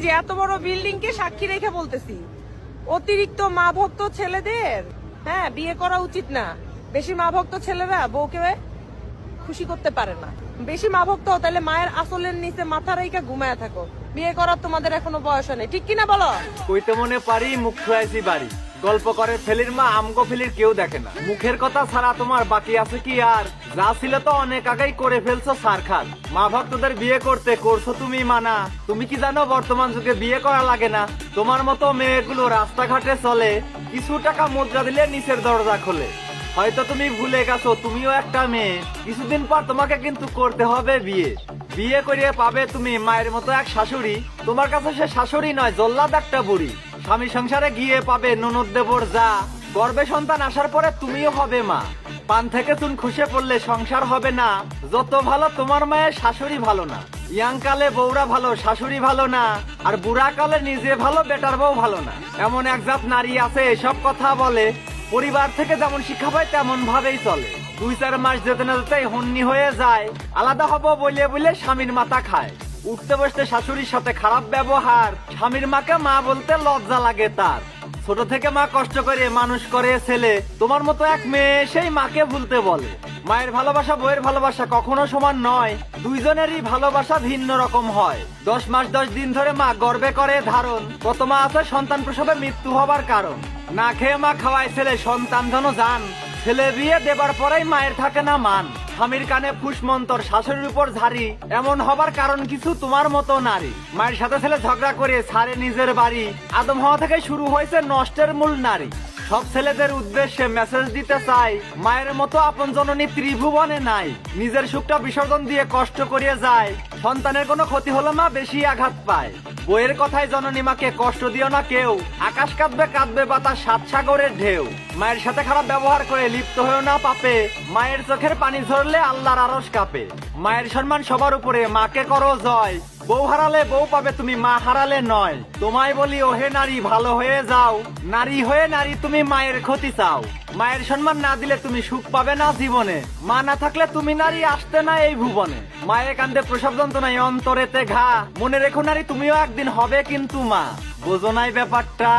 যে এত বড় বিল্ডিং কে সাক্ষী রেখে বলতেছি, অতিরিক্ত মা ভক্ত ছেলেদের হ্যাঁ বিয়ে করা উচিত না। বেশি মা ভক্ত ছেলেরা বউকে খুশি করতে পারে না। বেশি মা ভক্ত তাহলে মায়ের আসলের নিচে মাথা রেখে ঘুমায় থাকো। বিয়ে করার তোমাদের এখনো বয়স নেই, ঠিক কিনা বলো? কইতে মনে পারি মুখ খুয়াইছি বাড়ি, গল্প করে ফেলির মা আমগো ফেলির কেউ দেখে না। মুখের কথা ছাড়া তোমার বাকি আছে কি আর? যা ছিল তো অনেক আগেই করে ফেলছো সারখান। মা ভক্তদের বিয়ে করতে করছো তুমি মানা। তুমি কি জানো বর্তমান যুগে বিয়ে করা লাগে না? তোমার মতো মেয়েগুলো রাস্তাঘাটে চলে, কিছু টাকা মুদ্রা দিলে নিচের দরজা খোলে। হয়তো তুমি ভুলে গেছো তুমিও একটা মেয়ে, কিছুদিন পর তোমাকে কিন্তু করতে হবে বিয়ে। বিয়ে করিয়ে পাবে তুমি মায়ের মতো এক শাশুড়ি। তোমার কাছে সে শাশুড়ি নয়, জল্লাদ একটা বুড়ি। স্বামী সংসারে গিয়ে পাবে ননদ দেবর যা, গর্ভে সন্তান আসার পরে তুমিও হবে মা। পান থেকে চুন খুশে পড়লে সংসার হবে না। যত ভালো তোমার মায়ের শাশুড়ি ভালো না। ইয়াং কালে বউরা ভালো, শাশুড়ি ভালো না। আর বুড়া কালে নিজে ভালো, বেটার বউ ভালো না। এমন এক জাত নারী আছে এসব কথা বলে, পরিবার থেকে যেমন শিক্ষা পায় তেমন ভাবেই চলে। 2-4 মাস যেতে না যেতেই হন্নি হয়ে যায়। আলাদা হবো বলে বলে স্বামীর মাথা খায়। উঠতে বসতে শাশুড়ির সাথে খারাপ ব্যবহার, স্বামীর মাকে মা বলতে লজ্জা লাগে তার। ছোট থেকে মা কষ্ট করে মানুষ করে ছেলে, তোমার মতো এক মেয়ে সেই মাকে ভুলতে বলে। মায়ের ভালোবাসা বইয়ের ভালোবাসা কখনো সমান নয়, দুইজনেরই ভালোবাসা ভিন্ন রকম হয়। 10 মাস 10 দিন ধরে মা গর্ভে করে ধারণ, কত মা আছে সন্তান প্রসবে মৃত্যু হবার কারণ। না খেয়ে মা খাওয়ায় ছেলে, সন্তান যেন জান। ছেলে বিয়ে দেবার পরেই মায়ের থাকে না মান। স্বামীর কানে ফুসমন্তর, শাশুড়ির উপর ঝাড়ি, এমন হবার কারণ কিছু তোমার মতো নারী। মায়ের সাথে ছেলে ঝগড়া করে ছাড়ে নিজের বাড়ি, আদম হওয়া থেকে শুরু হয়েছে নষ্টের মূল নারী। সব ছেলেদের উদ্দেশ্যে মেসেজ দিতে চাই, মায়ের মতো আপন জননী ত্রিভুবনে নাই। নিজের সুখটা বিসর্জন দিয়ে কষ্ট করিয়ে যায়, সন্তানের কোনো ক্ষতি হলো মা বেশি আঘাত পায়। বইয়ের কথায় জননী মাকে কষ্ট দিও না কেউ, আকাশ কাঁদবে কাঁদবে বাতাস 7 সাগরের ঢেউ। মায়ের সাথে খারাপ ব্যবহার করে লিপ্ত হয়েও না পাপে, মায়ের চোখের পানি ঝরলে আল্লাহর আরশ কাঁপে। মায়ের সম্মান সবার উপরে, মাকে করো জয়। বউ হারালে বউ পাবে তুমি, মা হারালে নয়। তোমায় বলি ওহে নারী ভালো হয়ে যাও, নারী হয়ে নারী তুমি মায়ের ক্ষতি চাও। মায়ের সম্মান না দিলে তুমি সুখ পাবে না জীবনে, মা না থাকলে তুমি নারী আসতে না এই ভুবনে। মায়ের কান্দে প্রসব যন্ত্রণায় অন্তরেতে ঘা, মনে রেখো নারী তুমিও একদিন হবে কিন্তু মা। বোঝো নাই ব্যাপারটা?